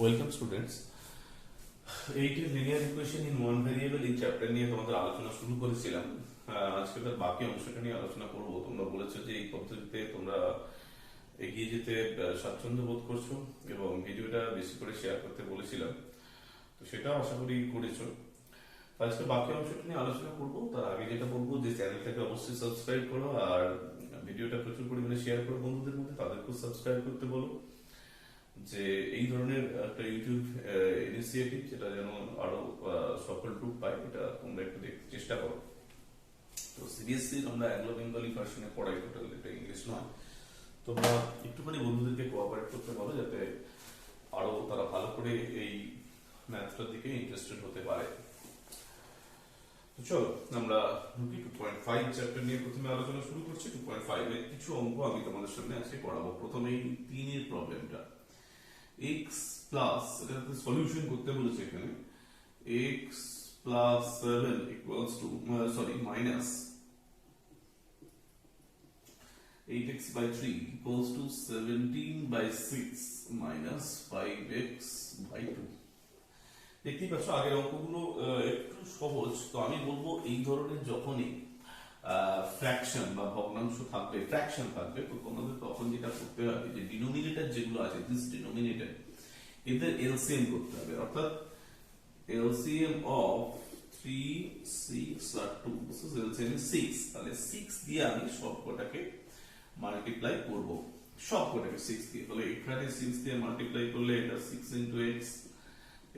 Welcome students. Eight is linear equation in one variable এই chapter নিয়ে তোমাদের আলোচনা শুরু করেছিলাম। আজকে তার বাকি অংশটা নিয়ে আলোচনা করব। তোমরা বলেছো যে এই পদ্ধতিতে তোমরা এগিয়ে যেতে স্বাচ্ছন্দ্য বোধ করছো এবং ভিডিওটা বেশি করে শেয়ার করতে বলেছিলাম, তো সেটাও আশা করি করেছো। আজকে বাকি অংশটা নিয়ে আলোচনা করব। তার আগে যেটা বলবো যে চ্যানেলটাকে অবশ্যই সাবস্ক্রাইব করো আর ভিডিওটা প্রচুর পরিমাণে শেয়ার করো বন্ধুদের মধ্যে, তাদেরকেও সাবস্ক্রাইব করতে বলো, যে এই ধরনের একটা ইউটিউব ইনিশিয়েটিভ যেটা যেন আরো সফল রূপ পায়, এটা তোমরা একটু দেখতে চেষ্টা করো। তো সিবিএসসি আমরা অ্যাংলো বেঙ্গলি ভার্সনে পড়াই, টোটাল এটা ইংলিশ নয়। তোমরা একটুখানি বন্ধুদেরকে কোঅপারেট করতে বলো যাতে আরো তারা ভালো করে এই ম্যাথটার দিকে ইন্টারেস্টেড হতে পারে। তো চলো আমরা ঢুকি 2.5 চ্যাপ্টার নিয়ে প্রথমে আলোচনা শুরু করছি। 2.5 এর কিছু অঙ্ক আমি তোমাদের সামনে আজকে পড়াবো। প্রথমেই 3 এর প্রবলেমটা, x প্লাস, এটা সলিউশন করতে বলেছে এখানে, x plus 7 equals to minus 8x by 3 equals to 17 by 6 minus 5x by 2। দেখতেই পাচ্ছ আগের অঙ্কগুলো একটু সহজ। তো আমি বলবো এই ধরনের যখনই ফ্র্যাকশন বা ভগ্নাংশ থাকবে, ফ্র্যাকশন থাকবে, তো তোমাদের তখন যেটা করতে হবে যে ডিনোমিনেটর যেগুলো আছে, দিস ডিনোমিনেটর, এদের এলসিএম করতে হবে। অর্থাৎ এলসিএম অফ 3, 6 আর 2, দিস ইজ এলসিএম 6। তাহলে 6 দিয়ে আমি সবকটাকে মাল্টিপ্লাই করব, সবকটাকে 6 দিয়ে। তাহলে এখানে 6 দিয়ে মাল্টিপ্লাই করলে এটা 6 into x,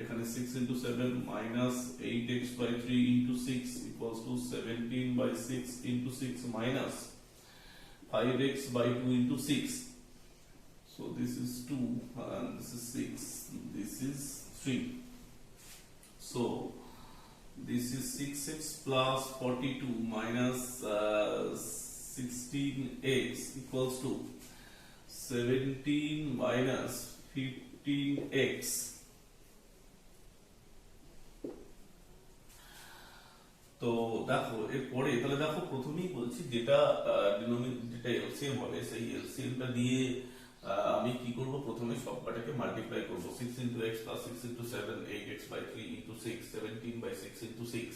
এখানে 6 into 7 minus 8x by 3 into 6 equals to 17 by 6 into 6 minus 5x by 2 into 6. So this is 2 and this is 6, this is 3. So this is 6x plus 42 minus 16x equals to 17 minus 15x. তো দেখো এরপরে তাহলে দেখো প্রথমেই বলছি যেটা যেটা LCM হবে সেই এলসিএমটা দিয়ে আমি কি করব, প্রথমে সবকটাকে মাল্টিপ্লাই করব। 6 into x plus 6 into 7, 8x by 3 into 6, 17 by 6 into 6,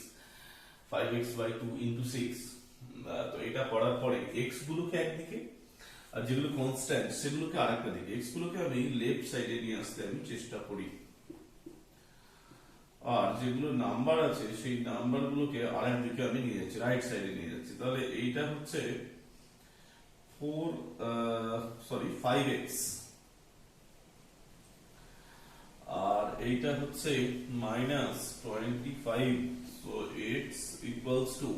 5x by 2 into 6। তো এটা করার পরে x গুলোকে একদিকে আর যেগুলো কনস্ট্যান্ট সেগুলোকে আরেকটা দিকে, x গুলোকে আমি লেফট সাইডে নিয়ে আসতে আমি চেষ্টা করি, আর যেগুলো নাম্বার আছে সেই নাম্বার গুলোকে আরেক দিকে আমি নিয়ে যাচ্ছি, রাইট সাইডে নিয়ে যাচ্ছি। তাহলে এইটা হচ্ছে 5x আর এইটা হচ্ছে -25। So x equals to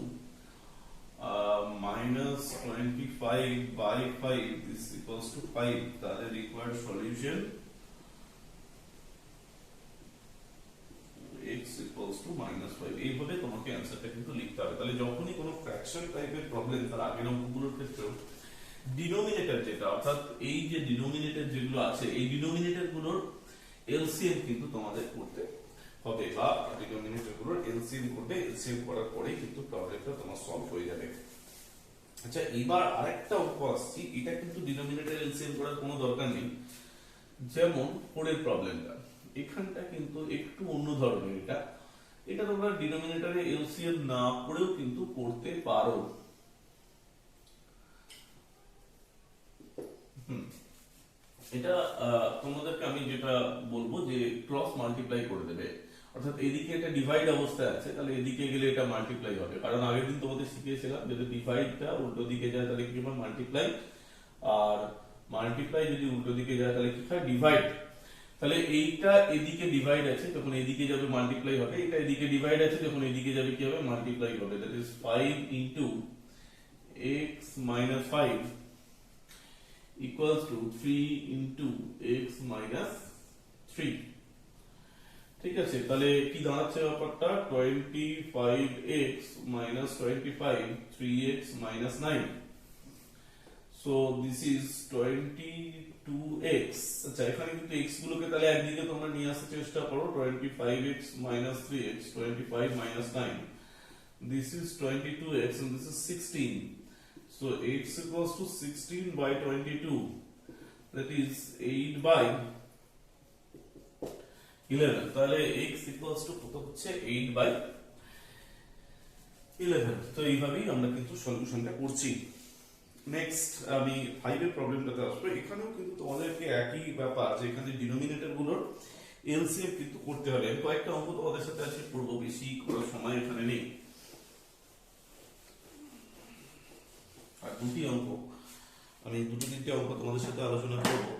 -25 by 5, this equals to 5। তাহলে required solution x equals to -5। এইভাবে তোমাকে অ্যানসারটা কিন্তু লিখতে হবে। তাহলে যখনই কোনো ফ্র্যাকশন টাইপের প্রবলেম, তার আগের অঙ্কগুলোর ক্ষেত্রেও ডিনোমিনেটর যেটা, অর্থাৎ এই যে ডিনোমিনেটর যেগুলো আছে এই ডিনোমিনেটর গুলোর এলসিএম কিন্তু তোমাদের করতে হবে, বা ডিনোমিনেটর গুলোর এলসিএম করবে। এলসিএম করার পরেই কিন্তু প্রবলেমটা তোমার সলভ হয়ে যাবে। আচ্ছা, এবার আরেকটা অঙ্ক আসছি, এটা কিন্তু ডিনোমিনেটর এলসিএম করার কোনো দরকার নেই। যেমন পরের প্রবলেমটা, এখানটা কিন্তু একটু অন্য ধরনের। এটা তোমরা ডিনোমিনেটরে এলসিএম না করেও কিন্তু করতে পারো। এটা তোমাদেরকে আমি যেটা বলবো যে ক্রস মাল্টিপ্লাই করে দেবে। অর্থাৎ এদিকে এটা ডিভাইড অবস্থায় আছে, তাহলে এদিকে গেলে এটা মাল্টিপ্লাই হবে। কারণ আগের দিন তোমাদের শিখিয়েছিলাম যদি ডিভাইডটা উল্টো দিকে যায় তাহলে কি হবে, মাল্টিপ্লাই। আর মাল্টিপ্লাই যদি উল্টো দিকে যায় তাহলে কি হয়, ডিভাইড। তাহলে এইটা এদিকে ডিভাইড আছে, তখন এদিকে যাবে মাল্টিপ্লাই হবে। এটা এদিকে ডিভাইড আছে, যখন এদিকে যাবে কি হবে, মাল্টিপ্লাই হবে। That is 5 into x minus 5 equals to 3 into x minus 3। ঠিক আছে, তাহলে কি দাঁড়াচ্ছে ব্যাপারটা, 25x minus 25, 3x minus 9। So this is 22x। আচ্ছা, এখানে কিন্তু x গুলোকে তাহলে একদিকে তোমরা নিয়ে আসতে চেষ্টা করো। 25x minus 3x, 25 minus 9, this is 22x and this is 16। So x equals to 16 by 22, that is 8 by 11, তাহলে x ইকুয়ালস টু কত হচ্ছে 8/11। তো এইভাবেই আমরা কিন্তু সলিউশনটা করছি। নেক্সট আমি 5 এর প্রবলেমটাতে আসবো। এখানেও কিন্তু তোমাদেরকে একই ব্যাপার, যে এখানে ডিনোমিনেটর গুলোর এলসিএম কিন্তু করতে হবে। আমি কয়েকটা অঙ্ক তোমাদের সাথে আজকে করবো, বেশি করার সময় এখানে নেই। আর দুটি অঙ্ক, আমি দুটো তিনটে অঙ্ক তোমাদের সাথে আলোচনা করবো।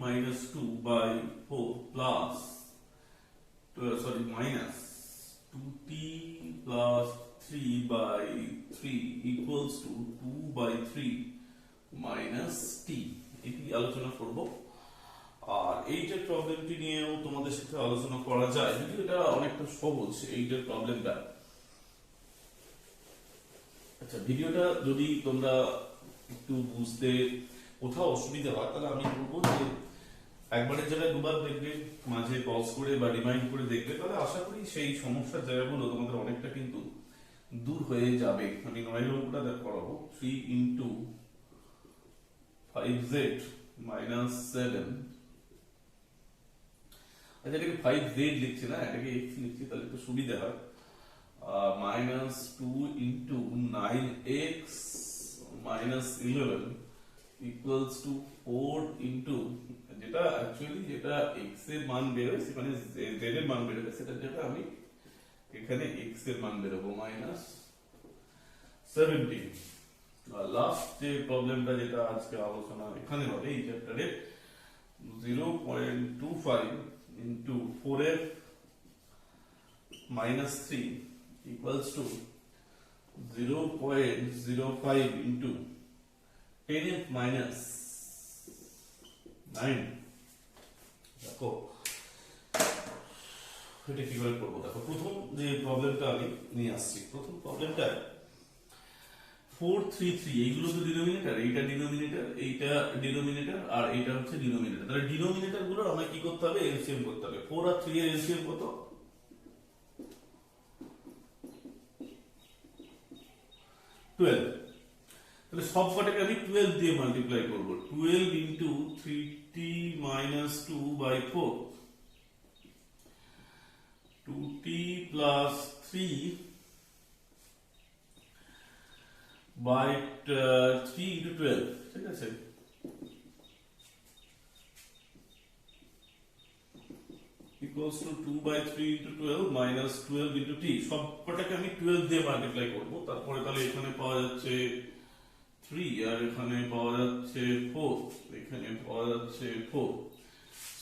minus 2 by 4 plus minus 2t plus 3 by 3 equals to 2 by 3 minus t, এটি আলোচনা করব। আর এইটার প্রবলেমটি নিয়েও তোমাদের সাথে আলোচনা করা যায়, যদিও এটা অনেকটা সহজ এইটার প্রবলেমটা। আচ্ছা, ভিডিওটা যদি তোমরা একটু বুঝতে কোথাও অসুবিধা হয়, তাহলে আমি বলবো যে একবারের জায়গায় দুবার দেখবে, মাঝে পজ করে বা রিমাইন্ড করে দেখবে, তাহলে আশা করি সেই সমস্যার জায়গাগুলো তোমাদের অনেকটা কিন্তু দূর হয়ে যাবে। আমি 9 অঙ্কটা করাবো। 3 into 5z minus 7, আচ্ছা এটাকে 5z লিখছি না, এটাকে x লিখছি, তাহলে একটু সুবিধা হয়। minus 2 into 9x minus 11 equals to 4 into, যেটা অ্যাকচুয়ালি যেটা x এর মান বের হয় সেখানে z এর মান বের হবে, সেটা যেটা আমি এখানে x এর মান বের হবে minus 17। আর লাস্ট যে প্রবলেমটা যেটা আজকে আলোচনা এখানে হবে এই চ্যাপ্টারে, 0.25 into 4f minus 3 equals to 0.05 into 10f minus 9। দেখো এটা কিভাবে করবো। দেখো প্রথম যে প্রবলেমটা আমি নিয়ে আসছি, প্রথম প্রবলেমটা 4 3 3, এইগুলো তো ডিনোমিনেটর, এইটা ডিনোমিনেটর, এইটা ডিনোমিনেটর, আর এইটা হচ্ছে ডিনোমিনেটর। তাহলে ডিনোমিনেটর গুলো আমরা কি করতে হবে, এলসিএম করতে হবে। 4 আর 3 এর এলসিএম কত, 12। তাহলে সব কটাকে আমি 12 দিয়ে মাল্টিপ্লাই করব। 12 into 3t minus 2 by 4, 2t plus 3 by 3 into 12, ঠিক আছে। equals to 2 by 3 into 12 minus 12 into t, সব কটাকে আমি 12 দিয়ে মাল্টিপ্লাই করব। তারপরে তাহলে এখানে পাওয়া যাচ্ছে 3, আর এখানে পাওয়া যাচ্ছে 4, এখানে পাওয়া যাচ্ছে 4।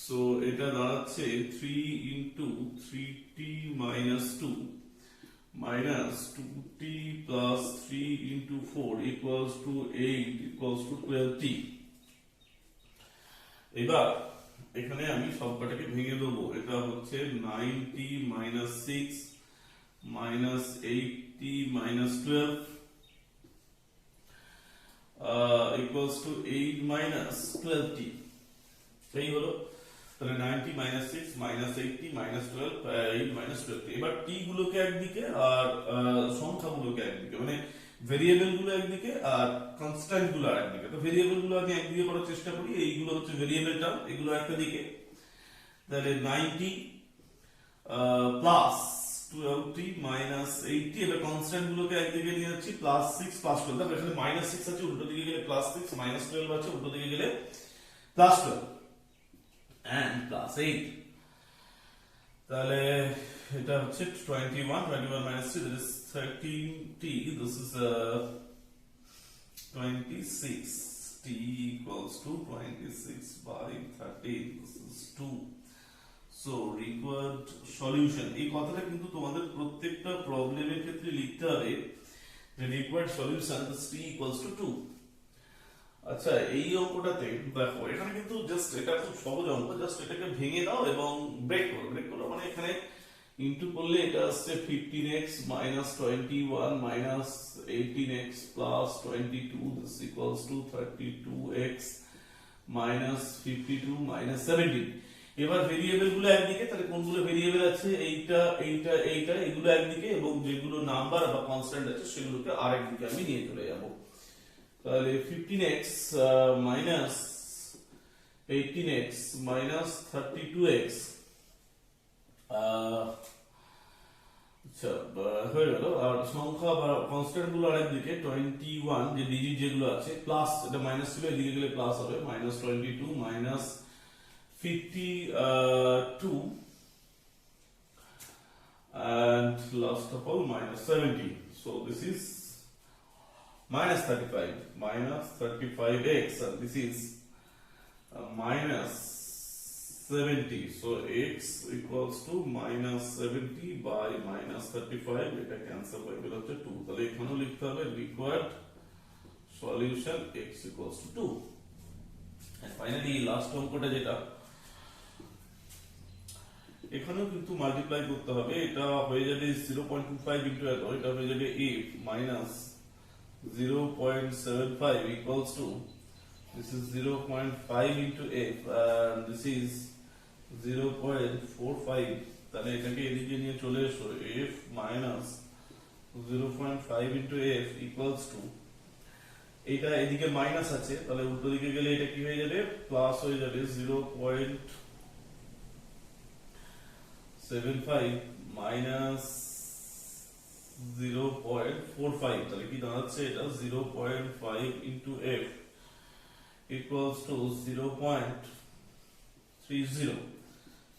সো এটা দাঁড়াচ্ছে 3 into 3t minus 2 minus 2t plus 3 into 4 equals to 8 equals to 12t। এবার এখানে আমি সবকটাকে ভেঙে দেবো। এটা হচ্ছে 9t minus 6 minus 8t minus 12 equals to 8 minus 12t, এই হলো। তাহলে 90 minus 6 minus 8t minus 12, 8 minus 12t। এবার t গুলোকে একদিকে আর সংখ্যাগুলোকে একদিকে, মানে ভেরিয়েবল গুলো একদিকে আর কনস্ট্যান্ট গুলো আরেকদিকে। তো ভেরিয়েবল গুলো আমি একদিকে করার চেষ্টা করি, এইগুলো হচ্ছে ভেরিয়েবল টার্ম, এগুলো একটা দিকে। তাহলে 90 প্লাস 12t minus 80, এবার কনস্ট্যান্ট গুলোকে একদিকে নিয়ে যাচ্ছি, প্লাস 6 প্লাস 12। তারপর এখানে মাইনাস 6 আছে, উল্টো দিকে গেলে প্লাস 6, মাইনাস 12 আছে, উল্টো দিকে গেলে প্লাস 12 and plus 8। তাহলে এটা হচ্ছে 21 minus 3, that is 13t, this is 26t equals to 26 by 13, this is 2। so required solution, এই কথাটা কিন্তু তোমাদের প্রত্যেকটা প্রবলেমের ক্ষেত্রে লিখতে হবে যে required solution is t equals to 2। আচ্ছা, এই অঙ্কটাতে দেখো এখানে কিন্তু জাস্ট এটা খুব সহজ অঙ্ক, জাস্ট এটাকে ভেঙে দাও এবং ব্রেক করো। ব্রেক করো মানে এখানে ইনটু করলে এটা আসছে 15x minus 21 minus 18x plus 22, this equals to 32x minus 52 minus 17। এবার ভেরিয়েবল গুলো একদিকে, তাহলে কোনগুলো ভেরিয়েবল আছে, এইটা এইটা এইটা, এগুলো একদিকে, এবং যেগুলো নাম্বার বা কনস্ট্যান্ট আছে সেগুলোকে আরেকদিকে আমি নিয়ে চলে যাব। তাহলে 15x minus 18x minus 32x, আচ্ছা হয়ে গেল। আর সংখ্যা বা কনস্ট্যান্ট গুলো আরেকদিকে 21, যে ডিজিট যেগুলো আছে, প্লাস এটা মাইনাস ছিল, এদিকে গেলে প্লাস হবে, minus 22 minus 52 and last of all minus 70. So this is minus 35x, and this is minus 70. So x equals to minus 70 by minus 35. এটা ক্যান্সেল হয়ে গেল হচ্ছে 2। তাহলে এখানেও লিখতে হবে required solution x equals to 2. And finally last অঙ্কটা যেটা, এখানেও কিন্তু মাল্টিপ্লাই করতে হবে। এটা হয়ে যাবে 0.25 ইনটু এত, এটা হয়ে যাবে a minus 0.75 equals to, this is 0.5 into f and this is 0.45। তাহলে এটাকে এদিকে নিয়ে চলে এসো, f minus 0.5 into f equals to, এটা এদিকে মাইনাস আছে, তাহলে উল্টো দিকে গেলে এটা কি হয়ে যাবে, প্লাস হয়ে যাবে 0.75 মাইনাস 0.45। তাহলে কি দাঁড়াচ্ছে, এটা 0.5 into f equals to 0.30।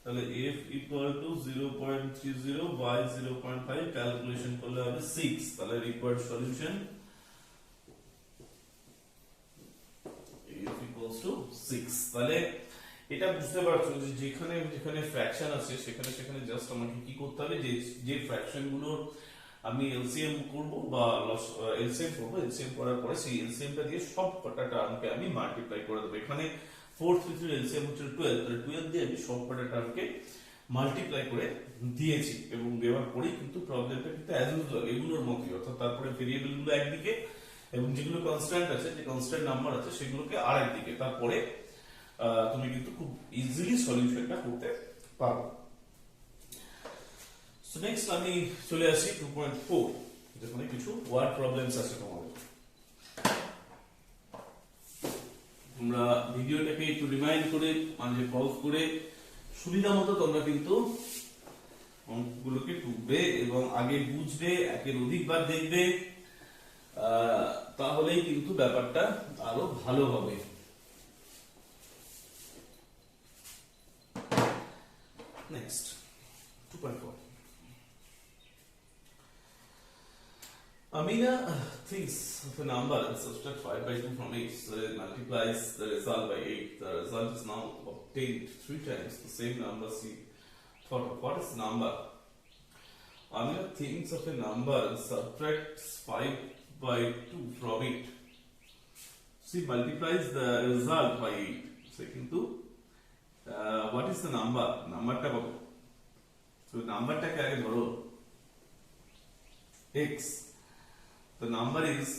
তাহলে f equal to 0.30 by 0.5 calculation করলে হবে 6। তাহলে required solution f equals to 6। তাহলে এটা বুঝতে পারছো যে যেখানে যেখানে ফ্র্যাকশন আছে সেখানে সেখানে জাস্ট আমাকে কি করতে হবে, যে ফ্র্যাকশন গুলোর আমি এলসিএম করব বা এলসিএম করব, এলসিএম করার পরে সেই এলসিএমটা দিয়ে সব কটা টার্মকে আমি মাল্টিপ্লাই করে দেবো। এখানে 4 3 3 এলসিএম হচ্ছে 12, তাহলে 12 দিয়ে আমি সব কটা টার্মকে মাল্টিপ্লাই করে দিয়েছি, এবং দেওয়ার পরেই কিন্তু প্রবলেমটা কিন্তু অ্যাজ ইউজুয়াল এগুলোর মতই, অর্থাৎ তারপরে ভেরিয়েবল গুলো একদিকে এবং যেগুলো কনস্ট্যান্ট আছে, যে কনস্ট্যান্ট নাম্বার আছে সেগুলোকে আরেকদিকে, তারপরে তুমি কিন্তু খুব ইজিলি সলিউশনটা করতে পারো। সো নেক্সট আমি চলে আসি 2.4, যেখানে কিছু ওয়ার্ড প্রবলেমস আছে তোমাদের। তোমরা ভিডিওটাকে একটু রিমাইন্ড করে মানে পজ করে সুবিধা মতো তোমরা কিন্তু অঙ্কগুলোকে টুকবে এবং আগে বুঝবে, একের অধিকবার দেখবে, তাহলেই কিন্তু ব্যাপারটা আরো ভালো হবে। Next, 2.4. Amina thinks of a number and subtract 5 by 2 from it, so it multiplies the result by 8. The result is now obtained 3 times the same number she thought of. What is the number? Amina thinks of a number and subtracts 5 by 2 from it. She multiplies the result by 8. So, কিন্তু what is the number? নাম্বারটা কত? So নাম্বারটাকে আগে ধরো x. The number is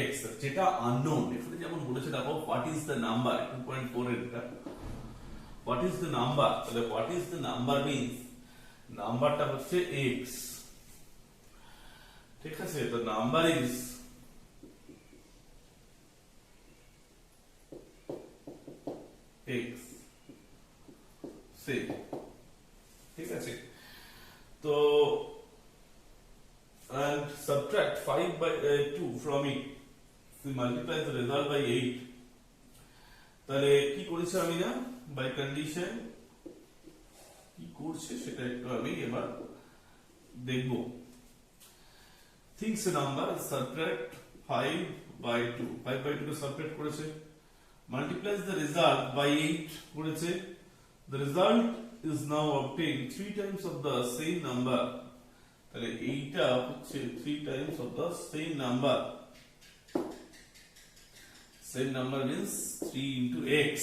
x, যেটা unknown। এখানে যেমন বলেছে দেখো, what is the number 2.4 এর এটা what is the number, তাহলে what is the number means নাম্বারটা হচ্ছে x, ঠিক আছে। the number is x, সেই ঠিক আছে। তো and subtract 5 by 2 from it, so multiply the result by 8। তাহলে কি করেছে আমি না, by condition কি করছে সেটা একটু আমি এবার দেখব। thinks a number, subtract 5 by 2, 5 by 2 K subtract করেছে, multiplies the result by 8 করেছে, the result is now obtained 3 times of the same number। তাহলে এইটা হচ্ছে 3 times of the same number, same number means 3 into x।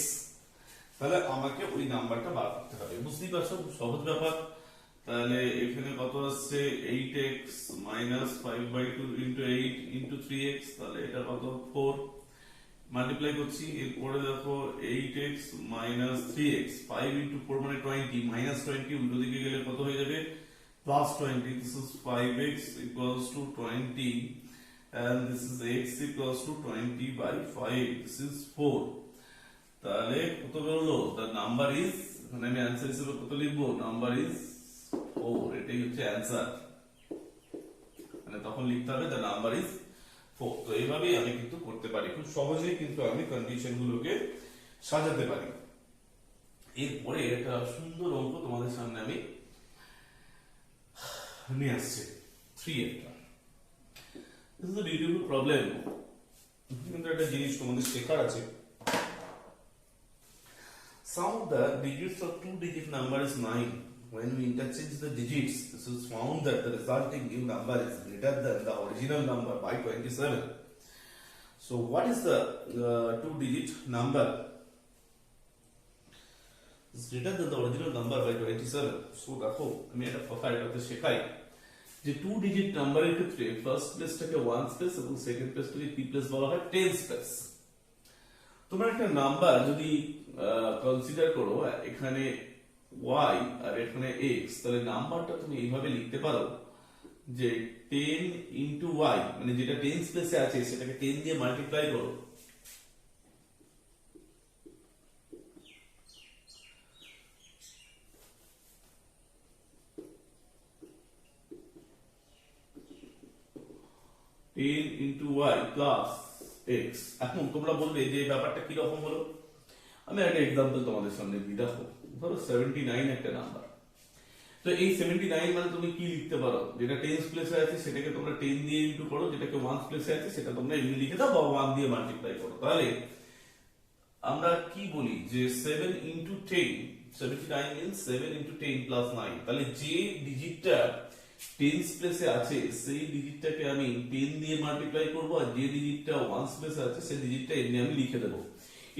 তাহলে আমাকে ওই নাম্বারটা বার করতে হবে, বুঝতেই পারছো খুব সহজ ব্যাপার। তাহলে এখানে কত আসছে, 8x minus 5 by 2 into 8 into 3x, তাহলে এটা কত 4 মাল্টিপ্লাই করছি, এরপরে দেখো 8x মাইনাস 3x, 5 ইন্টু 4 মানে 20, মাইনাস 20 উল্টো দিকে গেলে কত হয়ে যাবে plus 20, this is 5x equals to 20 and this is x equals to 20 by 5, this is 4। তাহলে কত বেরোলো, the number is, এখানে আমি অ্যান্সার হিসেবে কত লিখবো, নাম্বার ইজ 4, এটাই হচ্ছে অ্যান্সার। মানে তখন লিখতে হবে the number is 4। তো এইভাবেই আমি কিন্তু করতে পারি, খুব সহজেই কিন্তু আমি কন্ডিশন গুলোকে সাজাতে পারি। এরপরে একটা সুন্দর অঙ্ক তোমাদের সামনে আমি নিয়ে আসছি, 3 একটা। This is a beautiful problem, কিন্তু একটা জিনিস তোমাদের শেখার আছে। Sum of the digits of two-digit number is 9. When we interchange the digits, this is found that the resulting new number is greater than the original number by 27. So, what is the two-digit number? It's greater than the original number by 27. So, দেখো আমি একটা কথা এটাতে শেখাই যে two-digit নাম্বারের ক্ষেত্রে first প্লেসটাকে 1 place এবং সেকেন্ড প্লেসটাকে p প্লেস বলা হয় 10 প্লেস। তোমরা একটা নাম্বার যদি কনসিডার করো, এখানে y আর এখানে x, তাহলে নাম্বারটা তুমি এইভাবে লিখতে পারো যে 10 ইন্টু y, মানে যেটা 10 প্লেসে আছে সেটাকে 10 দিয়ে মাল্টিপ্লাই করো, ইন্টু y প্লাস x। এখন তোমরা বলবে যে ব্যাপারটা কি রকম হলো, আমি একটা এক্সাম্পল তোমাদের সামনে দিই। দেখো ধরো 79 একটা নাম্বার, তো এই 79 মানে তুমি কি লিখতে পারো, যেটা 10 প্লেসে আছে সেটাকে তোমরা 10 দিয়ে ইনটু করো, যেটাকে 1 প্লেসে আছে সেটা তোমরা এমনি লিখে দাও বা 1 দিয়ে মাল্টিপ্লাই করো। তাহলে আমরা কি বলি যে 7 ইনটু 10, 79 means 7 into 10 plus 9। তাহলে যে ডিজিটটা 10 প্লেসে আছে সেই ডিজিটটাকে আমি 10 দিয়ে মাল্টিপ্লাই করব, আর যে ডিজিটটা 1 প্লেসে আছে সেই ডিজিটটা এমনি আমি লিখে দেব।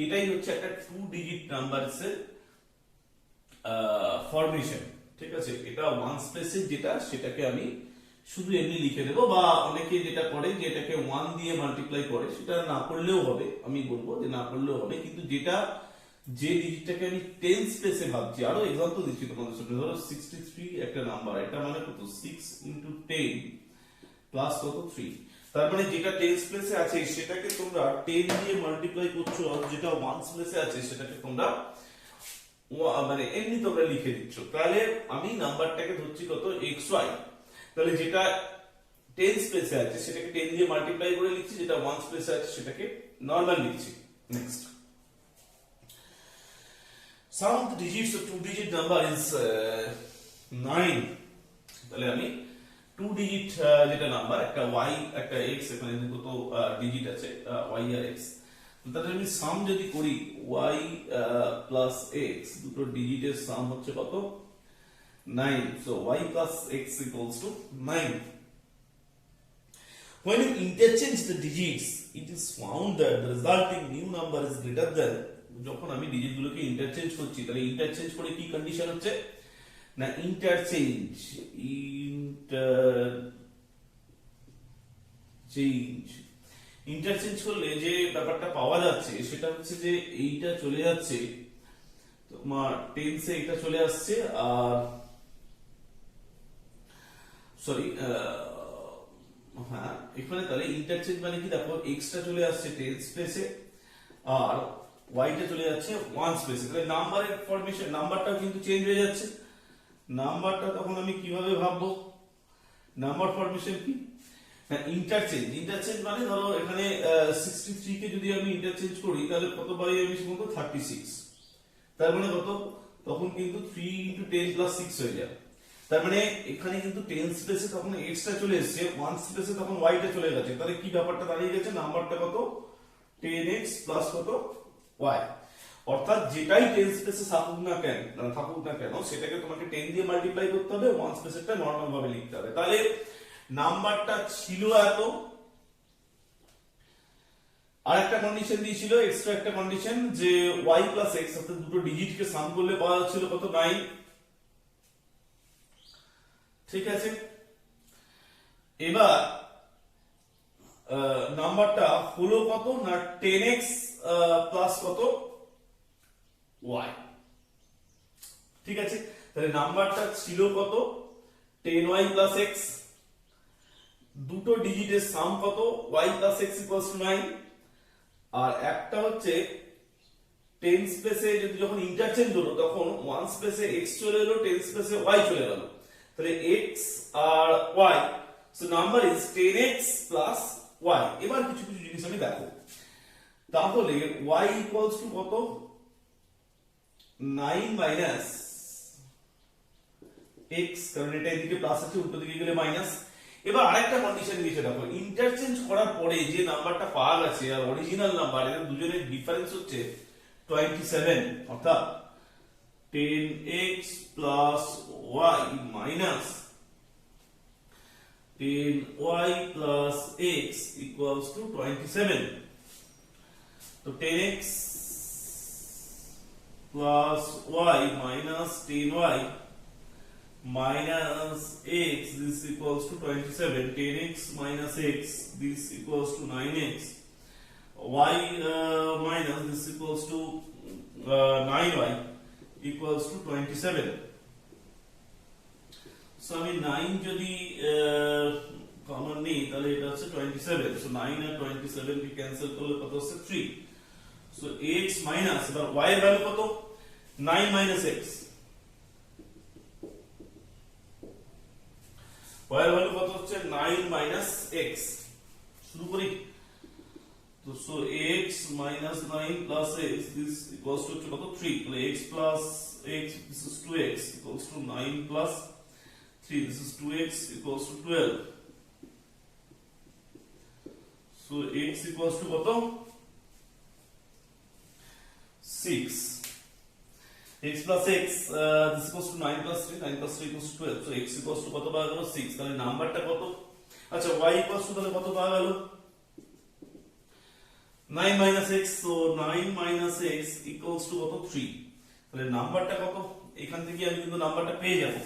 এটাই হচ্ছে একটা টু ডিজিট নাম্বারসের ফরমেশন, ঠিক আছে। এটা 1 প্লেসে যেটা সেটাকে আমি শুধু এমনি লিখে দেব, বা অনেকে যেটা করে যে এটাকে 1 দিয়ে মাল্টিপ্লাই করে, সেটা না করলেও হবে, আমি বলবো যে না করলেও হবে, কিন্তু যেটা যে ডিজিটটাকে আমি 10 প্লেসে ভাবছি। আরো এক্সাম্পল দিচ্ছি তোমাদের সামনে, ধরো 63 একটা নাম্বার, এটা মানে কত 6 ইনটু 10 প্লাস কত 3, তার মানে যেটা 10 প্লেসে আছে সেটাকে তোমরা 10 দিয়ে মাল্টিপ্লাই করছো, আর যেটা 1 প্লেসে আছে সেটাকে তোমরা মানে এমনি তোমরা লিখে দিচ্ছ। তাহলে আমি নাম্বারটাকে ধরছি কত xy, তাহলে যেটা 10 প্লেসে আছে সেটাকে 10 দিয়ে মাল্টিপ্লাই করে লিখছি, যেটা 1 প্লেসে আছে সেটাকে নরমাল লিখছি। Next, sum of the digits of two digit number is 9। তাহলে আমি টু ডিজিট যেটা নাম্বার, একটা y একটা x, এখানে কত ডিজিট আছে y আর x, তাহলে আমি সাম যদি করি y প্লাস x, দুটো ডিজিটের সাম হচ্ছে কত 9। so y plus x equals to 9। when you interchange the digits, it is found that the resulting new number is greater than, যখন আমি ডিজিট গুলোকে ইন্টারচেঞ্জ করছি, তাহলে ইন্টারচেঞ্জ করে কি কন্ডিশন হচ্ছে না, ইন্টারচেঞ্জ করলে যে ব্যাপারটা পাওয়া যাচ্ছে সেটা হচ্ছে যে এইটা চলে যাচ্ছে তোমার টেন্সে, এটা চলে আসছে, আর সরি হ্যাঁ এখানে তাহলে ইন্টারচেঞ্জ মানে কি, দেখো এক্সটা চলে আসছে টেন্স প্লেসে আর ওয়াইটা চলে যাচ্ছে 1 প্লেসে, তাহলে নাম্বারের ফরমেশন, নাম্বারটাও কিন্তু চেঞ্জ হয়ে যাচ্ছে। নাম্বারটা তখন আমি কিভাবে ভাববো, নাম্বার ফরমেশন কি না, ইন্টারচেঞ্জ। ইন্টারচেঞ্জ মানে ধরো এখানে 63 কে যদি আমি ইন্টারচেঞ্জ করি তাহলে কত বাই আমি শুনবো 36, তার মানে কত, তখন কিন্তু 3 ইনটু 10 প্লাস 6 হয়ে যায়। তার মানে এখানে কিন্তু 10 স্পেসে তখন x টা চলে এসেছে, 1 স্পেসে তখন y টা চলে গেছে, তাহলে কি ব্যাপারটা দাঁড়িয়ে গেছে, নাম্বারটা কত 10x প্লাস কত y। অর্থাৎ যেটাই 10 স্পেসে থাকুক না কেন সেটাকে তোমাকে 10 দিয়ে মাল্টিপ্লাই করতে হবে, 1 স্পেসেরটা নরমাল ভাবে লিখতে হবে। তাহলে নাম্বারটা ছিল এত, আর একটা কন্ডিশন দিয়েছিল, এক্সট্রা একটা কন্ডিশন যে y প্লাস x, অর্থাৎ দুটো ডিজিটকে সাম করলে পাওয়া যাচ্ছিল কত 9। ঠিক আছে, এবার নাম্বারটা হলো কত না 10x প্লাস কত y। ঠিক আছে, তাহলে নাম্বারটা ছিল কত 10y প্লাস x, দুটো ডিজিটের সাম কত y plus x equals two 9, আর একটা হচ্ছে 10 স্পেসে যদি যখন ইন্টারচেঞ্জ হলো তখন 1 স্পেসে x চলে এলো, 10 স্পেসে y চলে গেল, তাহলে x আর y, so number is 10x plus y। এবার কিছু কিছু জিনিস আমি দেখো, তাহলে y ইকুয়ালস টু কত 9 মাইনাস x, কারণ এটা এদিকে প্লাস আছে উল্টো দিকে গেলে মাইনাস। এবার আরেকটা কন্ডিশন দিয়েছে দেখো, ইন্টারচেঞ্জ করার পরে যে নাম্বারটা পাওয়া গেছে আর অরিজিনাল নাম্বার এর দুজনের ডিফারেন্স হচ্ছে 27, অর্থাৎ 10x plus y minus 10y plus x equals two 27। তো 10x plus y minus 10y minus x, this equals to 27, 10x minus x, this equals to 9x, y minus this equals to 9y equals to 27. So আমি 9 যদি common নিই তাহলে এটা হচ্ছে 27, so 9 আর 27 কে cancel করলে কত হচ্ছে 3, so x minus, এবার y এর ভ্যালু কত 9 minus x, y এর ভ্যালু কত হচ্ছে 9 মাইনাস x, শুরু করি তো, so x minus 9 plus x, this equals to কত 3, তাহলে x plus x, this is 2x equals to 9 plus 3, this is 2x equals to 12, so x equals to কত 6, x plus x, this equals to 9 plus 3, 9 plus 3 equals to 12, so x equals to কত পাওয়া গেল 6, তাহলে নাম্বারটা কত, আচ্ছা y equals to তাহলে কত পাওয়া গেল 9 minus x, so 9 minus x equals to কত 3, তাহলে নাম্বারটা কত, এখান থেকে আমি কিন্তু নাম্বারটা পেয়ে যাব,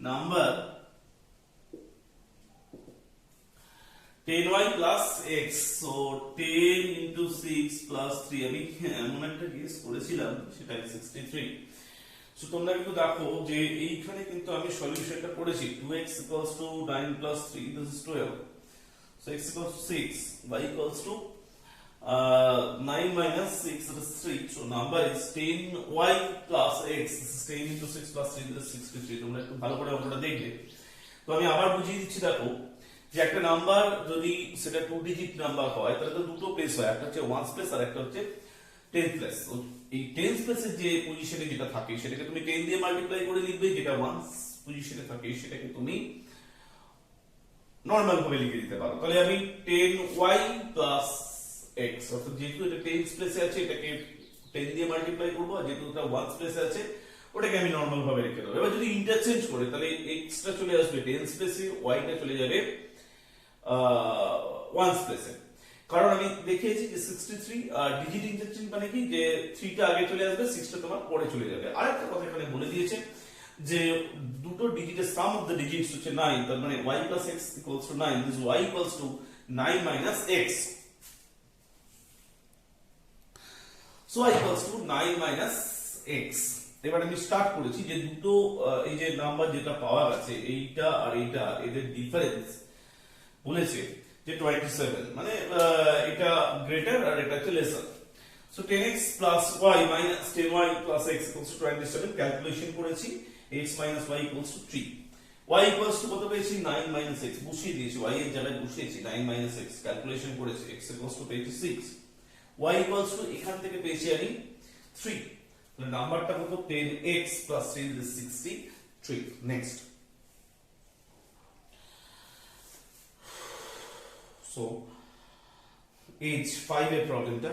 number 10y plus x, so 10 into 6 plus 3, আমি এমন একটা গেস করেছিলাম সেটা 63, সো তোমরা কিন্তু দেখো যে এইখানে কিন্তু আমি সলিউশনটা করেছি 2x equals to 9 plus 3, this is 12, so x equals to 6, y equals to 9 minus 6, that is 3, so number is 10y plus x, this is 10 into 6 plus 3, this is 63, তোমরা একটু ভালো করে অঙ্কটা দেখবে। তো আমি আবার বুঝিয়ে দিচ্ছি, দেখো যে একটা নাম্বার যদি সেটা 2 ডিজিট নাম্বার হয় তাহলে তো দুটো প্লেস হয়, একটা হচ্ছে 1 প্লেস আর একটা হচ্ছে 10 প্লেস। এই 10 প্লেসের যে পজিশনে যেটা থাকে সেটাকে তুমি 10 দিয়ে মাল্টিপ্লাই করে লিখবে, যেটা 1 পজিশনে থাকে সেটাকে তুমি নরমাল ভাবে লিখে দিতে পারো। তাহলে আমি 10y plus x, অর্থাৎ যেহেতু এটা 10 প্লেসে আছে এটাকে 10 দিয়ে মাল্টিপ্লাই করব, আর যেহেতু এটা 1 প্লেসে আছে ওটাকে আমি নরমাল ভাবে লিখে দেবো। এবার যদি ইন্টারচেঞ্জ করে তাহলে x টা চলে আসবে 10 প্লেসে, y টা চলে যাবে 1 প্লেসে, কারণ আমি দেখিয়েছি যে 63 ডিজিট ইন্টারচেঞ্জ মানে কি যে 3 টা আগে চলে আসবে 6 টা তোমার পরে চলে যাবে। আরেকটা কথা এখানে বলে দিয়েছে যে দুটো ডিজিটের সাম অফ দ্য ডিজিটস হচ্ছে 9, তার মানে y plus x equals to 9, this y equals to 9 minus x, so y equals to 9 minus x। এবার আমি স্টার্ট করেছি যে দুটো এই যে নাম্বার যেটা পাওয়া গেছে এইটা আর এইটা, এদের ডিফারেন্স বলেছে যে 27, মানে এটা গ্রেটার আর এটা হচ্ছে lesser, so 10x plus y minus 10y plus x equals to 27, calculation করেছি x minus y equals to 3, y equals to কত পেয়েছি 9 minus x, বসিয়ে দিয়েছি y এর জায়গায় বসিয়েছি 9 minus x, ক্যালকুলেশন করেছি x equals to 26, y equals to এখান থেকে পেয়েছি আমি 3, তাহলে নাম্বারটা কত 10x plus 3 is 63। Next, so age 5 এর প্রবলেমটা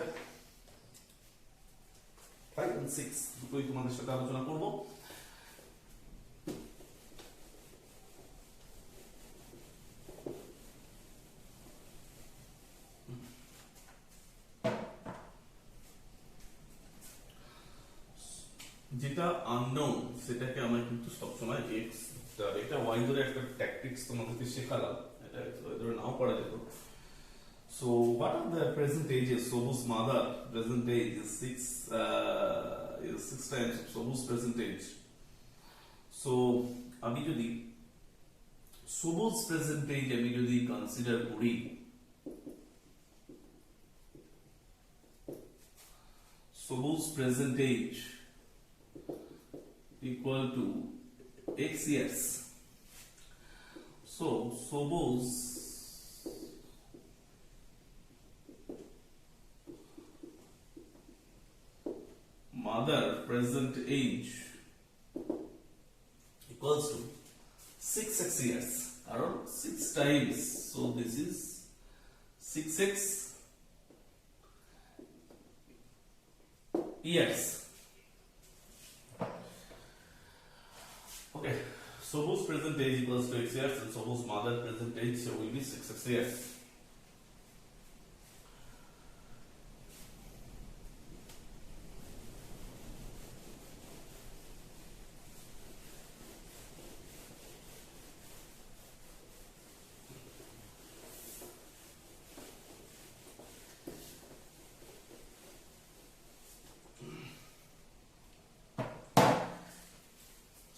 5 and 6 দুটোই তোমাদের সাথে আলোচনা করব। যেটা আননোন সেটাকে আমরা কিন্তু সবসময় x, এটা y ধরে একটা ট্যাকটিক্স তোমাদেরকে শেখালাম, এটা ধরে নাও পড়া যেত, So what are the present ages? Sobu's mother present age is six times of Sobu's present age. So আমি যদি Sobu's present age আমি যদি consider করি, Sobu's present age equal to x years. So Sobu's mother present age equals to 6x years, around 6 times. So this is 6x years. Okay, Sobu's present age equals to x years, and Sobu's mother present age will be 6x years.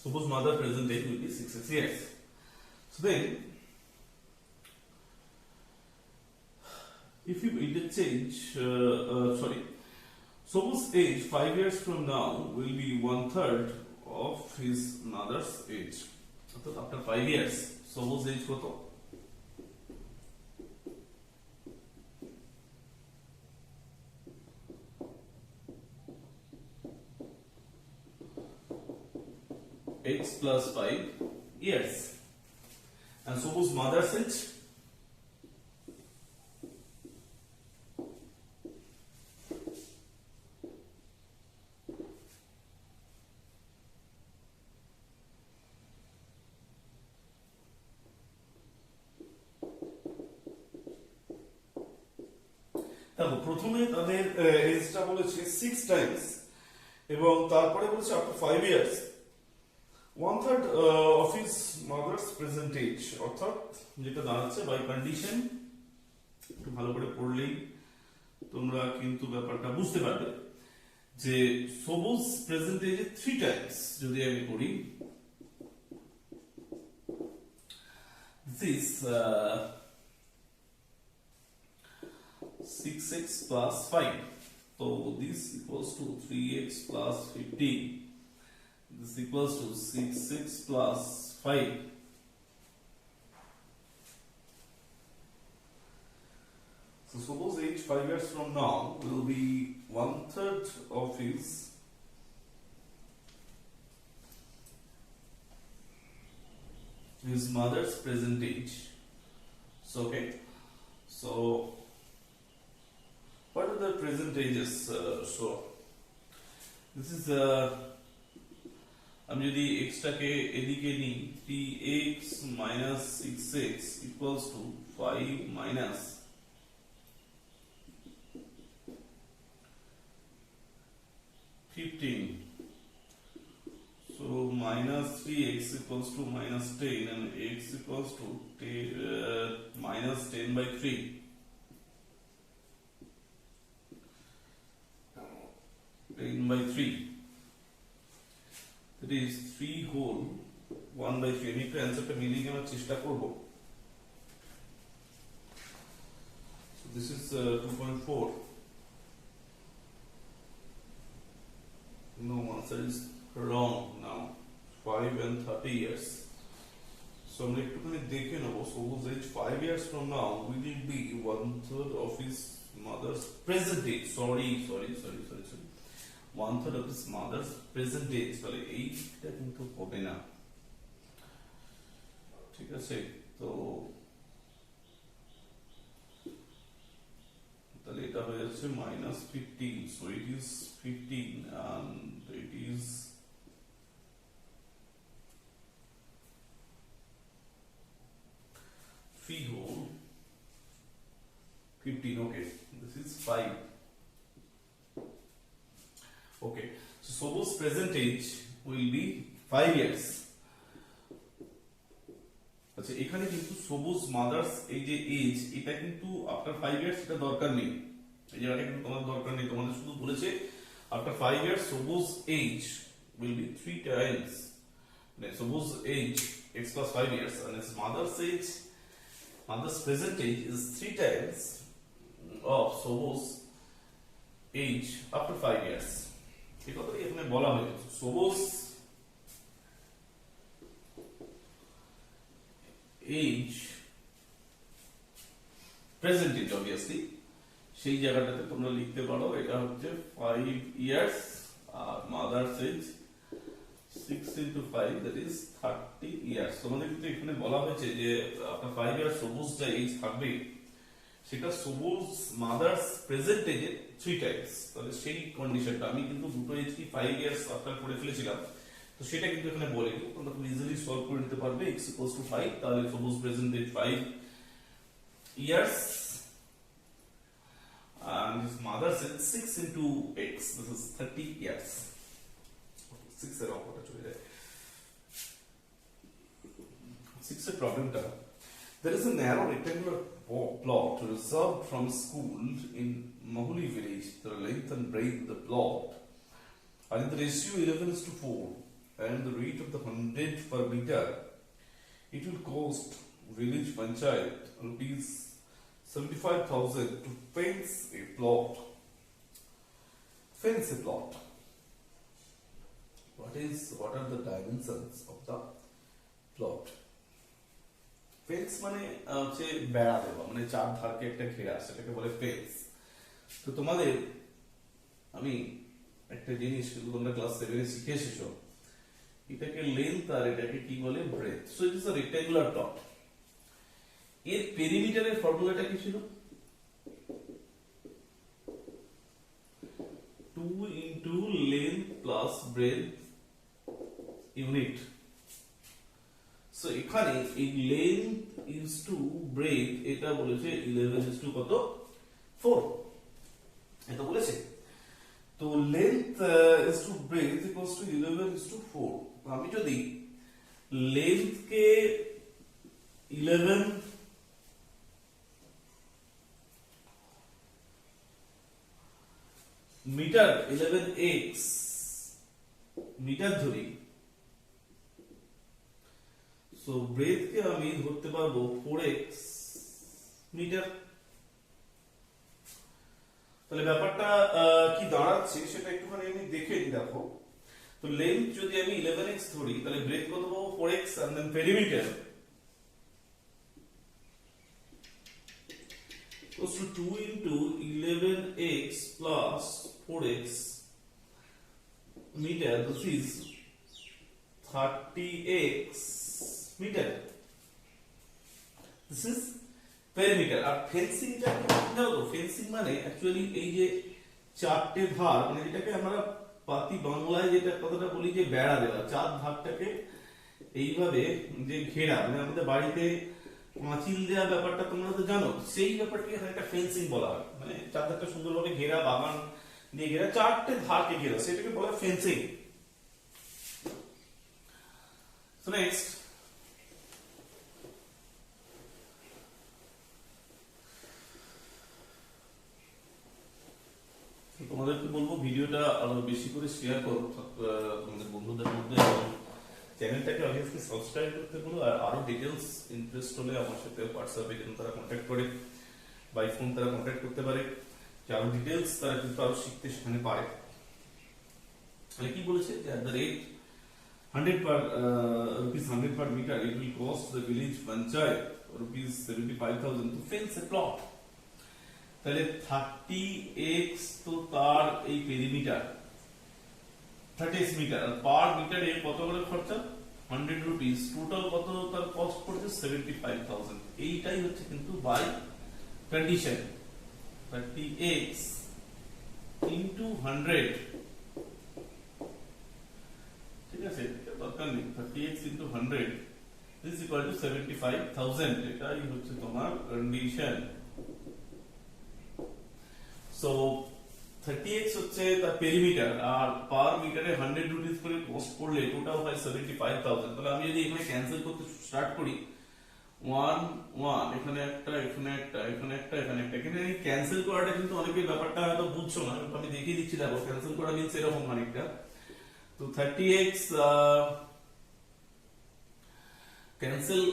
Suppose mother present age will be 6x years. So then, if you interchange, Sobu's age 5 years from now will be 1/3 of his mother's age. So after 5 years, Sobu's age কত? X plus 5 years. And Sobu's mother's age? দেখো প্রথমে তাদের এজটা বলেছে 6 Times এবং তারপরে বলেছে after 5 years 1/3 of his mother's present age, অর্থাৎ যেটা দাঁড়াচ্ছে বাই কন্ডিশন, একটু ভালো করে পড়লেই তোমরা কিন্তু ব্যাপারটা বুঝতে পারবে যে Sobu's present age 3 টাইমস যদি আমি করি, this is 6x plus 5, so this equals to 3x plus 15. This equals to 6x plus 5. So suppose age 5 years from now will be 1/3 of his mother's present age. So okay, so what are the present ages? So this is আমি যদি x টাকে এদিকে নিই, 3x minus 6x equals to 5 minus 15. So minus 3x equals to minus 10 and x equals to minus 10 by 3. By 3. That is 3 whole 1 by 3. আমি একটু অ্যান্সারটা মিলিয়ে নেওয়ার চেষ্টা করব। So this is 2.4. No, answer is wrong now. 5 and 30 years. So আমরা একটুখানি দেখে নেব Sobu's age 5 years from now will it be 1/3 of his mother's present age. Sorry. 1/3 of his mother's present age. তাহলে এইটা কিন্তু হবে না, ঠিক আছে? তো তাহলে এটা হয়ে যাচ্ছে -15. So it is 15 and it is 3 whole 15. Okay, this is 5. Okay, so Sobu's present age will be 5 years. আচ্ছা এখানে কিন্তু সবুজ মাদার্স এই যে এজ, এটা কিন্তু আফটার 5 ইয়ার্স এটা দরকার নেই, এই জায়গাটা কিন্তু তোমাদের দরকার নেই, তোমাদের শুধু বলেছে আফটার 5 ইয়ার্স সবুজ এজ will be 3 times, মানে সবুজ age x plus 5 years and its mother's age, mother's present age is 3 times of সবুজ age after 5 years. এই কথাই এখানে বলা হয়েছে সবুজ age প্রেজেন্ট এজ অবভিয়াসলি, সেই জায়গাটাতে তোমরা লিখতে পারো এটা হচ্ছে 5 ইয়ার্স আর mother's age 6 into 5 that is 30 years. তোমাদের কিন্তু এখানে বলা হয়েছে যে আপনার 5 ইয়ার্স সবুজ যা এজ থাকবে সেটা সবুজ মাদার্স প্রেজেন্ট এজে 3 টাইমস, তাহলে সেই কন্ডিশনটা আমি কিন্তু দুটো এজ কি 5 ইয়ার্স আফটার করে ফেলেছিলাম, তো সেটা কিন্তু এখানে বলেনি, তোমরা খুব ইজিলি সলভ করে নিতে পারবে। x equals to 5, তাহলে সবুজ present age 5 years and his mother said 6 into x, this is 30 years. 6 এর অঙ্কটা চলে যায়। 6 এর প্রবলেমটা, there is a narrow rectangular plot reserved from school in Mahuli village. The length and breadth of the plot are in the ratio 11:4 and the rate of the 100 per meter. It will cost village panchayat rupees 75,000 to fence a plot. Fence a plot. What are the dimensions of the plot? Fence মানে হচ্ছে বেড়া দেওয়া, মানে চার ধারকে একটা ঘেরা, সেটাকে বলে ফেন্স। তো তোমাদের আমি একটা জিনিস তোমরা ক্লাস 7 এ শিখে এসেছো, এটাকে লেন্থ আর এটাকে কি বলে breadth. So it is a rectangular plot. এর পেরিমিটারের ফর্মুলাটা কি ছিল? 2 into length plus breadth unit। So এখানে এই লেন্থ ইজ টু ব্রেথ, এটা বলেছে 11 is to কত 4, এটা বলেছে। তো length is to breathe equals to 11 is to 4। আমি যদি লেন্থ কে 11 মিটার 11x মিটার ধরি, সো ব্রেথ কে আমি ধরতে পারবো 4x মিটার। তাহলে ব্যাপারটা কি দাঁড়াচ্ছে সেটা একটুখানি আমি দেখে নিই। দেখো, তো লেন্থ যদি আমি 11x ধরি তাহলে ব্রেথ কত পাবো 4x, and then perimeter equals to 2 into 11x plus 4x meter, this is 30x meter. This is perimeter. আর ফেন্সিং টা কি জানো তো? ফেন্সিং মানে অ্যাকচুয়ালি এই যে চারটে ধার, মানে যেটাকে আমরা পাতি বাংলায় যেটা কথাটা বলি যে বেড়া দেওয়া, চার ধারটাকে এইভাবে যে ঘেরা, মানে আমাদের বাড়িতে পাঁচিল দেওয়া ব্যাপারটা তোমরা তো জানো, সেই ব্যাপারটাকে এখানে একটা ফেন্সিং বলা হয়। মানে চার ধারটা সুন্দরভাবে ঘেরা, বাগান দিয়ে ঘেরা, চারটে ধারকে ঘেরা, সেটাকে বলা হয় ফেন্সিং। সো নেক্সট, তোমাদেরকে বলবো ভিডিওটা আরো বেশি করে শেয়ার করো তোমাদের বন্ধুদের মধ্যে, এবং চ্যানেলটাকে অবভিয়াসলি সাবস্ক্রাইব করতে বলো। আর আরো ডিটেইলস ইন্টারেস্ট হলে আমার সাথে হোয়াটসঅ্যাপে কিন্তু তারা কন্ট্যাক্ট করে, বাই ফোন তারা কন্ট্যাক্ট করতে পারে, যে আরো ডিটেইলস তারা কিন্তু আরো শিখতে সেখানে পারে। মানে কি বলেছে যে at the rate 100 per rupees 100 per meter it will cost the village panchayat rupees 75,000 to fence a plot। তাহলে 30x তো তার এই পেরিমিটার 30x মিটার, আর পার মিটারে কত করে খরচা 100 রুপিস, টোটাল কত তার কস্ট পড়ছে 75,000। এইটাই হচ্ছে কিন্তু বাই কন্ডিশন 30x into 100, ঠিক আছে, দরকার নেই, 30x into 100 is equal to 75,000, এটাই হচ্ছে তোমার কন্ডিশন। সো 30x হচ্ছে তার পেরিমিটার, আর পার মিটারে 100 রুপিস করে কস্ট পড়লে টোটাল হয় 75,000। তাহলে আমি যদি এখানে ক্যান্সেল করতে স্টার্ট করি ওয়ান ওয়ান, এখানে একটা, এখানে একটা, এখানে একটা, এখানে একটা। এখানে ক্যান্সেল করাটা কিন্তু অনেকের ব্যাপারটা হয়তো বুঝছো না, আমি দেখিয়ে দিচ্ছি। দেখো ক্যান্সেল করা মিন্স এরকম খানিকটা। তো 30x ক্যান্সেল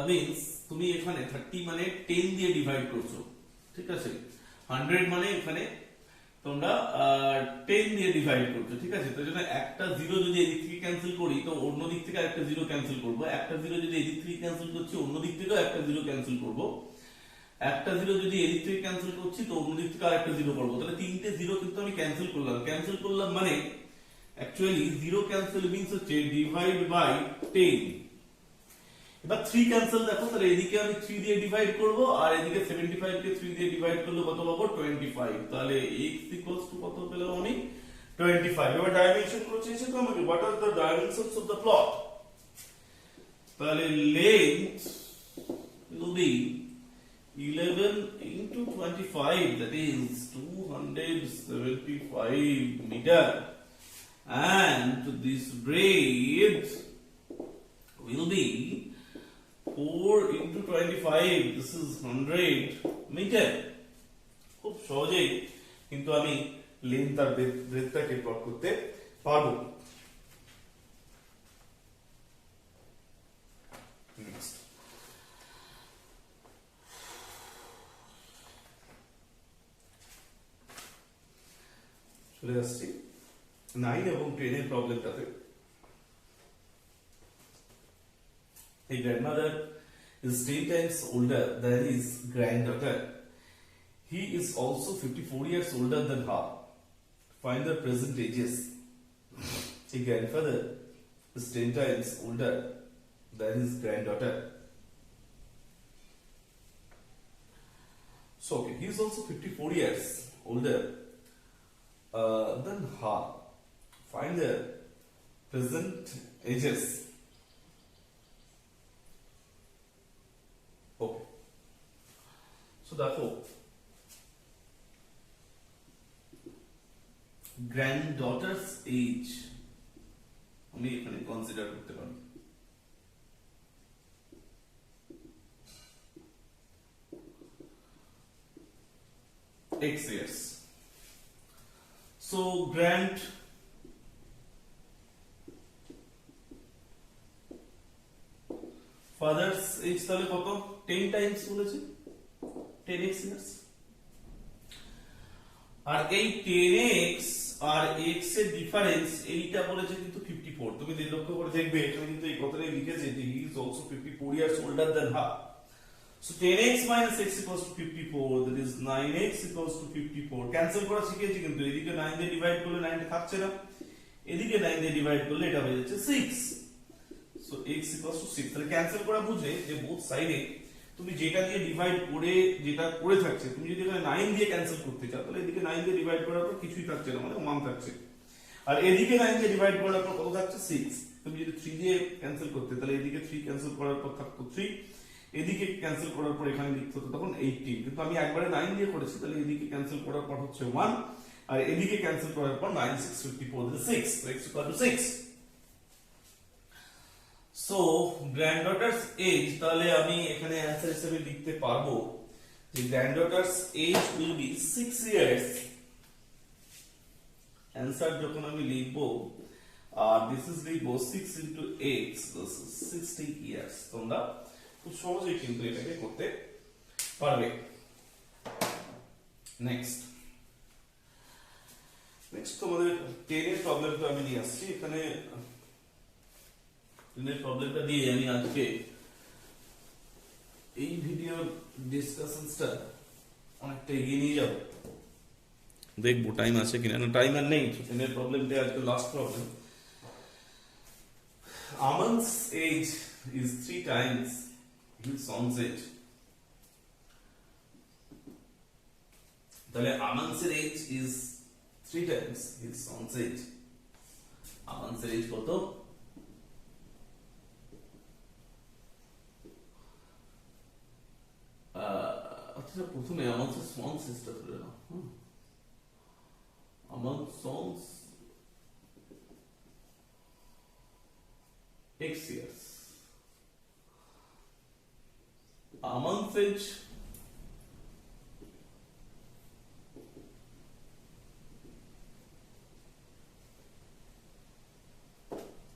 মিন্স তুমি এখানে 30 মানে 10 দিয়ে ডিভাইড করছো, ঠিক আছে। 100 মানে এখানে তোমরা 10 দিয়ে ডিভাইড করছো, ঠিক আছে। তো জন্য একটা জিরো যদি এদিক থেকে ক্যান্সেল করি তো অন্য দিক থেকে একটা জিরো ক্যান্সেল করবো, একটা জিরো যদি এদিক থেকে ক্যান্সেল করছি অন্য দিক থেকেও একটা জিরো ক্যান্সেল করবো, একটা জিরো যদি এদিক থেকে ক্যান্সেল করছি তো অন্য দিক থেকে আরেকটা জিরো করবো। তাহলে তিনটে জিরো কিন্তু আমি ক্যান্সেল করলাম মানে অ্যাকচুয়ালি জিরো ক্যান্সেল মিন্স হচ্ছে ডিভাইড বাই 10। এবার 3 ক্যান্সেল দেখো, তাহলে এদিকে আমি 3 দিয়ে ডিভাইড করব আর এদিকে 75 কে 3 দিয়ে ডিভাইড করলে কত পাবো 25। তাহলে x কত পেলাম আমি 25। এবার ডাইমেনশন গুলো চেয়েছে তো আমাকে, what are the dimensions of the plot. তাহলে length will be 11 into 25, that is 275 meter, and this breadth will be 4 into 25, this is 100 meter. খুব সহজেই কিন্তু আমি লেন্থ আর ব্রেডথটাকে প্লট করতে পারবো। চলে আসছি 9 এবং 10 এর প্রবলেমটাতে। A grandmother is 10 times older than his granddaughter. He is also 54 years older than her. Find the present ages. A grandfather is 10 times older than his granddaughter. So, okay, he is also 54 years older than her. Find the present ages. Okay. So therefore, granddaughter's age আমি এখানে consider করতে পারি। X years. So grandfather's age তাহলে কত 10 Times বলেছে 10x years। আর এই 10x আর x এর difference এইটা বলেছে কিন্তু 54। তুমি লক্ষ্য করে দেখবে এখানে কিন্তু এই কথাটাই লিখেছে যে he is also 54 years older than her. So 10x minus x equals to 54, that is 9x equals to 54. Cancel করা শিখেছি কিন্তু এদিকে 9 দিয়ে ডিভাইড করলে 9 টা থাকছে না, এদিকে 9 দিয়ে ডিভাইড করলে এটা হয়ে যাচ্ছে 6। So x equals to 6। তাহলে ক্যান্সেল করা বুঝলে যে বোথ সাইডে তুমি যেটা দিয়ে ডিভাইড করে যেটা করে থাকছে, তুমি যদি এখানে 9 দিয়ে ক্যান্সেল করতে চাও তাহলে এদিকে 9 দিয়ে ডিভাইড করার পর কিছুই থাকছে না, মানে 1 থাকছে। আর এদিকে 9 দিয়ে ডিভাইড করার পর কত থাকছে 6। তুমি যদি 3 দিয়ে ক্যান্সেল করতে তাহলে এদিকে 3 ক্যান্সেল করার পর থাকতো 3, এদিকে ক্যান্সেল করার পর এখানে লিখতে হতো তখন 18। কিন্তু আমি একবারে 9 দিয়ে করেছি, তাহলে এদিকে ক্যান্সেল করার পর হচ্ছে 1 আর এদিকে ক্যান্সেল করার পর 9 6 54, that is 6, so x equal to 6. So granddaughter's age তাহলে আমি এখানে অ্যানসার হিসেবে লিখতে পারবো যে granddaughter's age will be 6 years। Answer যখন আমি লিখবো আর this is লিখবো 6 into x, this is 60 years। তোমরা খুব সহজেই কিন্তু এটাকে করতে পারবে। নেক্সট তোমাদের 10 এর প্রবলেমটা আমি নিয়ে আসছি। এখানে 10 এর প্রবলেমটা দিয়ে আমি আজকে এই ভিডিও ডিসকাশনটা অনেকটা এগিয়ে নিয়ে যাব। দেখবো টাইম আছে কিনা, না টাইম আর নেই। 10 এর প্রবলেমটা আজকে last problem. Aman's age is 3 times his son's age. তাহলে Aman's age is 3 times his son's age. Aman's age কত? আচ্ছা প্রথমে Aman's son's age ধরে নাও। Aman's son's x years. phase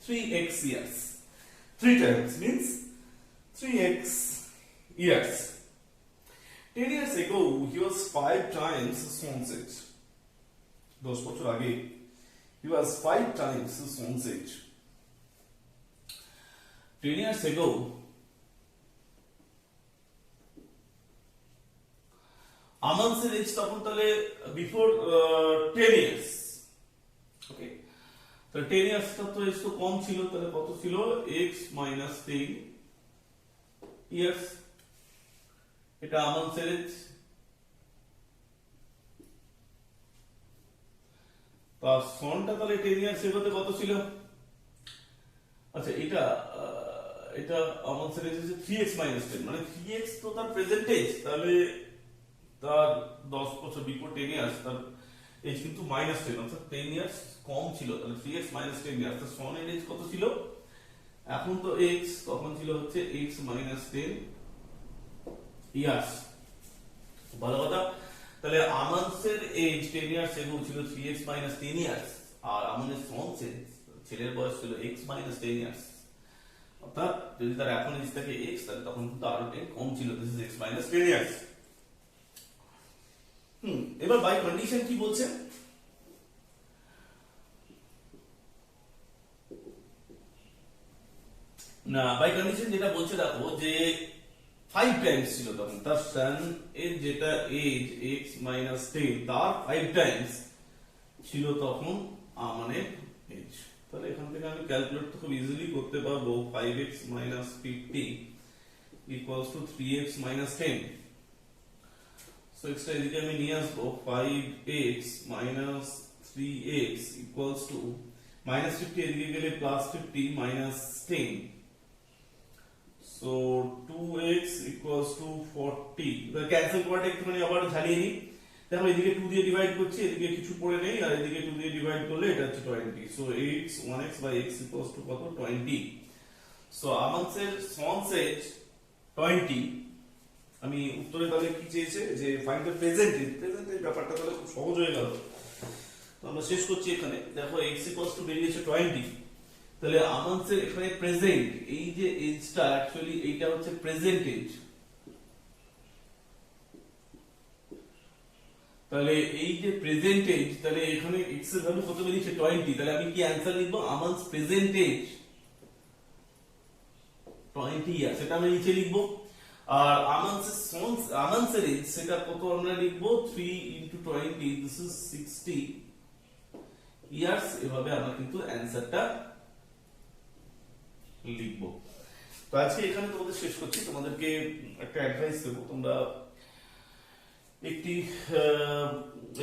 3x years. 3 times means 3x years. 10 years ago, he was 5 times Swan's age. 10 বছর আগে he was 5 times Swan's age. 10 years ago, আমানসের age তখন তাহলে before 10 years. ওকে, তাহলে 10 ইয়ার্সটা তো age তো কম ছিল, তাহলে কত ছিল? x মাইনাস 10 ইয়ার্স, এটা আমানসের এজ। তার সনটা তাহলে 10 ইয়ার্স এগোতে কত ছিল? আচ্ছা, এটা আমানসের এজ হচ্ছে 3x মাইনাস 10, মানে 3x তো তার প্রেজেন্ট এজ, তাহলে তার 10 বছর বিফোর 10 ইয়ার্স তার এজ কিন্তু মাইনাস 10, অর্থাৎ 10 ইয়ার্স কম ছিল, তাহলে 3x মাইনাস 10 ইয়ার্স। তো সনের এজ কত ছিল? এখন তো x, তখন ছিল হচ্ছে x মাইনাস 10 ইয়ার্স। ভালো কথা। তাহলে আমানসের এজ 10 ইয়ার্স এগো ছিল 3x মাইনাস 10 ইয়ার্স, আর আমাদের সনের ছেলের বয়স ছিল x মাইনাস 10 ইয়ার্স। অর্থাৎ যদি তার এখন এজ থাকে x, তাহলে তখন কিন্তু আরো 10 কম ছিল, this is x minus 10 years. এবার বাই কন্ডিশন কি বলছে? না, বাই কন্ডিশন যেটা বলছে দেখো, যে 5 টাইমস ছিল তখন তার সন এর যেটা এজ x মাইনাস 10, তার 5 টাইমস ছিল তখন আমানের এজ। তাহলে এখান থেকে আমি ক্যালকুলেট তো খুব ইজিলি করতে পারবো, 5x minus 50 equals to 3x minus 10। So extra এদিকে আমি নিয়ে আসবো, 5x minus 3x equals to minus 50 এদিকে গেলে plus 50 minus 10। So 2x equals to 40। এবার ক্যান্সেল করাটা একটুখানি আবার ঝালিয়ে নিই। দেখো এদিকে 2 দিয়ে ডিভাইড করছি, এদিকে কিছু পড়ে নেই, আর এদিকে 2 দিয়ে ডিভাইড করলে এটা হচ্ছে 20। So 1x by x equals to কত? 20। সো আমাদের সনস এজ 20। আমি উত্তরে তাহলে কি চেয়েছে, যে find the present age. Present age ব্যাপারটা তাহলে খুব সহজ হয়ে গেল। তো আমরা শেষ করছি এখানে। দেখো x ইকুয়ালস টু বেরিয়েছে 20, তাহলে আমাদের এখানে প্রেজেন্ট এই যে এজটা, অ্যাকচুয়ালি এইটা হচ্ছে প্রেজেন্ট এজ। তাহলে এই যে প্রেজেন্ট এজ, তাহলে এখানে x এর ভ্যালু কত বেরিয়েছে? 20। তাহলে আমি কি অ্যানসার লিখবো? আমাদের প্রেজেন্ট এজ 20 ইয়ার্স, সেটা আমি নিচে লিখবো। আর আমাদের এজ সেটা কত আমরা লিখবো? 3 into 20, this is 60 ইয়ার্স। এভাবে আমরা কিন্তু অ্যানসারটা লিখবো। তো আজকে এখানে তোমাদের শেষ করছি। তোমাদেরকে একটা অ্যাডভাইস দেবো, তোমরা একটি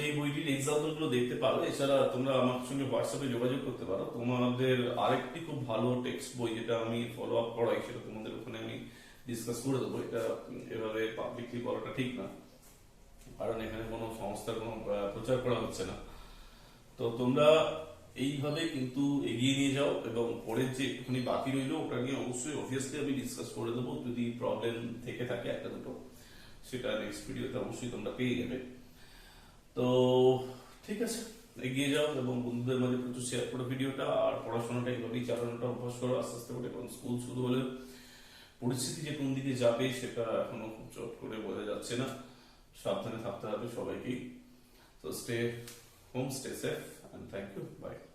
এই বইটির এক্সাম্পল গুলো দেখতে পারো। এছাড়া তোমরা আমার সঙ্গে হোয়াটসঅ্যাপে যোগাযোগ করতে পারো। তোমাদের আরেকটি খুব ভালো টেক্সট বই যেটা আমি ফলো আপ করাই, সেটা তোমাদের ওখানে আমি ডিসকাস করে দেবো। এটা এভাবে পাবলিকলি বলাটা ঠিক না, কারণ এখানে কোনো সংস্থার কোনো প্রচার করা হচ্ছে না। তো তোমরা এইভাবে কিন্তু এগিয়ে নিয়ে যাও, এবং পরের যে একটুখানি বাকি রইলো ওটা নিয়ে অবশ্যই অবভিয়াসলি আমি ডিসকাস করে দেবো। যদি প্রবলেম থেকে থাকে একটা দুটো, সেটা নেক্সট ভিডিওতে অবশ্যই তোমরা পেয়ে যাবে। তো ঠিক আছে, এগিয়ে যাও এবং বন্ধুদের মাঝে প্রচুর শেয়ার করো ভিডিওটা। আর পড়াশোনাটা এইভাবেই চালানোটা অভ্যাস করো আস্তে আস্তে করে, কারণ স্কুল শুরু হলে পরিস্থিতি যে কোন দিকে যাবে সেটা এখনো খুব চট করে বোঝা যাচ্ছে না। সাবধানে থাকতে হবে সবাইকেই। তো stay home, stay safe, and thank you. Bye.